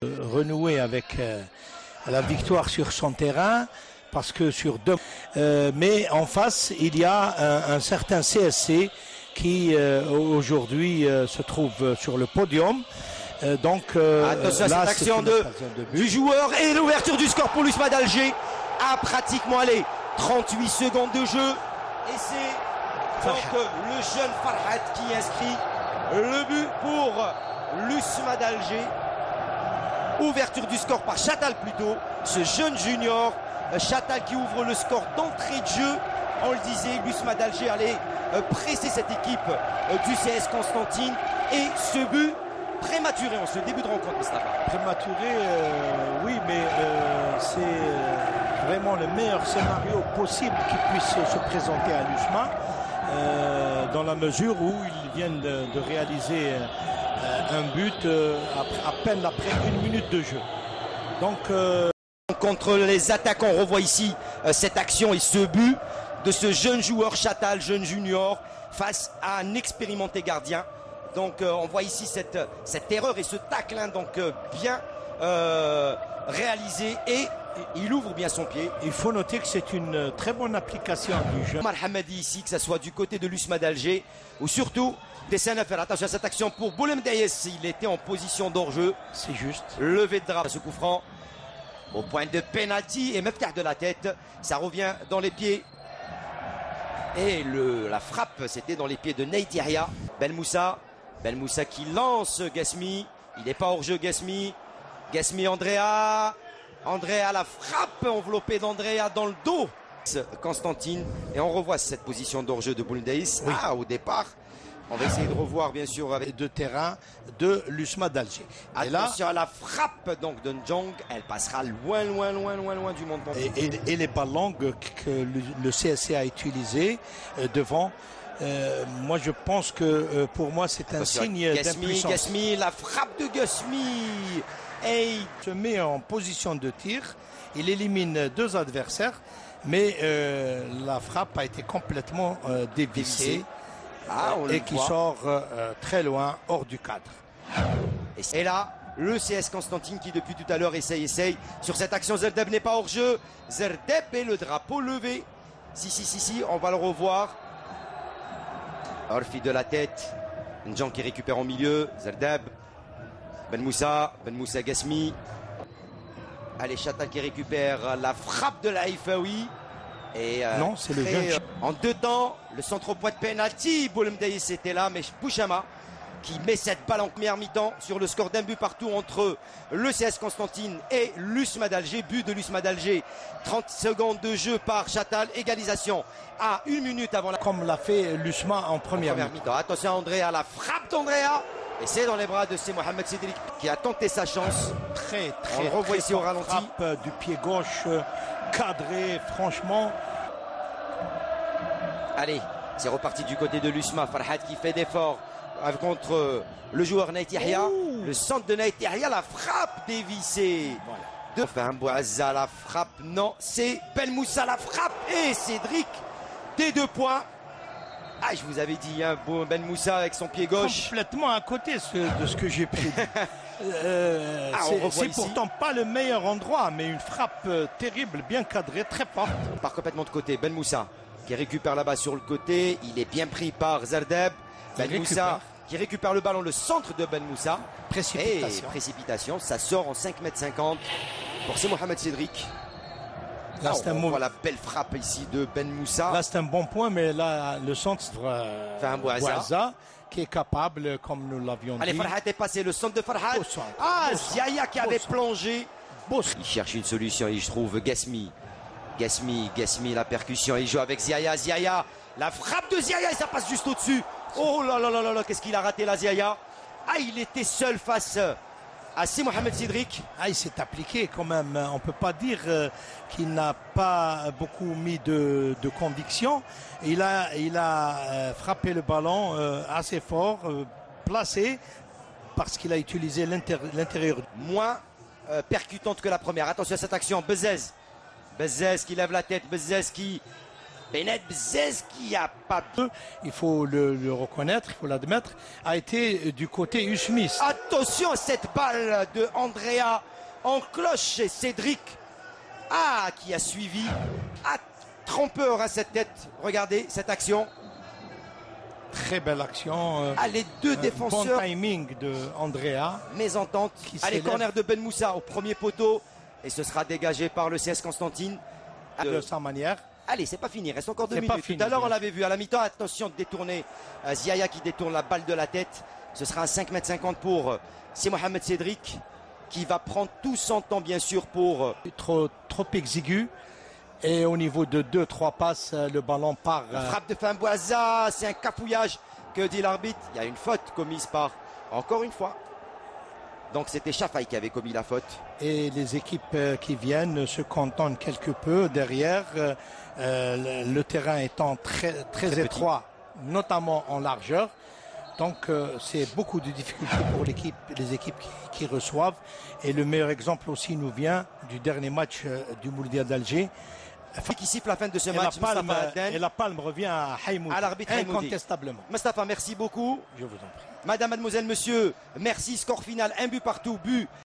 renouer avec la victoire sur son terrain parce que sur deux mais en face il y a un certain CSC qui aujourd'hui se trouve sur le podium. Attention à cette action du joueur et l'ouverture du score pour l'USMA d'Alger a pratiquement allé 38 secondes de jeu et c'est donc le jeune Farhat qui inscrit le but pour l'USMA d'Alger. Ouverture du score par Chatal plutôt, ce jeune junior Chatal qui ouvre le score d'entrée de jeu. On le disait, l'USMA d'Alger allait presser cette équipe du CS Constantine et ce but prématuré en ce début de rencontre, Moustapha. Prématuré, oui, mais c'est vraiment le meilleur scénario possible qui puisse se présenter à l'USMA dans la mesure où ils viennent de réaliser un but à peine après 1 minute de jeu. Donc contre les attaquants, on revoit ici cette action et ce but de ce jeune joueur Chatal, jeune junior, face à un expérimenté gardien. Donc on voit ici cette erreur et ce tacle donc bien réalisé et il ouvre bien son pied. Il faut noter que c'est une très bonne application du jeu. Omar Hamadi ici, que ce soit du côté de l'USMA d'Alger ou surtout Dessin à faire attention à cette action pour Boulem Daïs. Il était en position d'hors-jeu. C'est juste. Levé de drap, ce coup franc. Au point de pénalty et Meftah de la tête. Ça revient dans les pieds. Et la frappe, c'était dans les pieds de Neit Yahya. Ben Moussa. Ben Moussa qui lance Gasmi. Il n'est pas hors-jeu Gasmi. Gasmi Andrea. Andrea la frappe enveloppée d'Andrea dans le dos. Constantine. Et on revoit cette position d'hors-jeu de Boulem Daïs. Oui. Au départ. On va essayer de revoir bien sûr avec de terrain de l'USMA d'Alger. Attention à la frappe donc de Njong, elle passera loin du montant. Et les ballons que le CSC a utilisés devant, moi je pense que pour moi c'est un signe d'impuissance. Gasmi, la frappe de Gasmi. Il se met en position de tir, il élimine 2 adversaires, mais la frappe a été complètement dévissée. Et qui sort très loin, hors du cadre. Et là, le CS Constantine qui depuis tout à l'heure essaye. Sur cette action, Zerdeb n'est pas hors jeu. Zerdeb et le drapeau levé. Si, on va le revoir. Orfi de la tête. Ndjan qui récupère en milieu. Zerdeb. Ben Moussa Gasmi. Allez, Chatal qui récupère la frappe de la Haifaoui. Et non, c'est le jeune. En 2 temps, le centre au point de pénalty. Boulem Daïs était là, mais Bouchama qui met cette balle en première mi-temps sur le score d'un but partout entre le CS Constantine et l'USMA d'Alger. But de l'USMA d'Alger. 30 secondes de jeu par Chatal. Égalisation à 1 minute avant la. Comme l'a fait l'USMA en première mi-temps. Attention à Andrea, la frappe d'Andrea. Et c'est dans les bras de Mohamed Cédric qui a tenté sa chance. Très on le revoit ici au ralenti. Frappe du pied gauche cadré, franchement. Allez, c'est reparti du côté de l'USMA. Farhat qui fait d'efforts contre le joueur Neit Yahya. Le centre de Neit Yahya, la frappe dévissée. Voilà. Enfin, Bouazza, la frappe. Non, c'est Ben Moussa, la frappe. Et Cédric, des 2 points. Ah, je vous avais dit, hein, Ben Moussa avec son pied gauche. Complètement à côté de ce que j'ai prédit. C'est pourtant pas le meilleur endroit, mais une frappe terrible, bien cadrée, très forte. Part complètement de côté, Ben Moussa qui récupère là-bas sur le côté. Il est bien pris par Zerdeb. Ben Moussa qui récupère le ballon, le centre de Ben Moussa. Précipitation. Ça sort en 5,50 m pour Mohamed Cédric. Là, on voit la belle frappe ici de Ben Moussa. Là, c'est un bon point, mais là, le centre Bouazza qui est capable, comme nous l'avions dit. Allez, Farhat est passé, le centre de Farhat. Ziaya qui avait plongé. Il cherche une solution et je trouve Gasmi, la percussion. Il joue avec Ziaya. La frappe de Ziaya et ça passe juste au-dessus. Oh là, qu'est-ce qu'il a raté là, Ziaya. Il était seul face à Mohamed Cédric. Il s'est appliqué quand même. On ne peut pas dire qu'il n'a pas beaucoup mis de conviction. Il a frappé le ballon assez fort, placé, parce qu'il a utilisé l'intérieur. Moins percutante que la première. Attention à cette action. Bezez qui lève la tête. Bezez qui Benet Bzez qui a pas... Il faut le reconnaître, il faut l'admettre, a été du côté usmiste. Attention à cette balle de Andrea en cloche et Cédric. Ah, qui a suivi. Ah, trompeur à cette tête. Regardez cette action. Très belle action. Ah, les deux défenseurs. Bon timing de Andrea. Mésentente. Allez, corner de Ben Moussa au premier poteau. Et ce sera dégagé par le CS Constantine. De sa manière. Allez, c'est pas fini, il reste encore 2 minutes. Fini, tout à l'heure, on l'avait vu à la mi-temps. Attention de détourner. Ziaya qui détourne la balle de la tête. Ce sera un 5,50 m pour Si Mohamed Cédric qui va prendre tout son temps, bien sûr, pour... Trop exigu. Et au niveau de 2-3 passes, le ballon part. La frappe de Fimboisa, c'est un cafouillage. Que dit l'arbitre? Il y a une faute commise par, encore une fois. Donc c'était Chafaï qui avait commis la faute. Et les équipes qui viennent se contentent quelque peu derrière, le terrain étant très étroit, notamment en largeur. Donc c'est beaucoup de difficultés pour les équipes qui reçoivent. Et le meilleur exemple aussi nous vient du dernier match du Mondial d'Alger. Qui siffle la fin de ce match. Et la palme revient à Haïmoudi, à l'arbitre incontestablement. Mustafa, merci beaucoup. Je vous en prie. Madame, mademoiselle, monsieur, merci. Score final, un but partout, but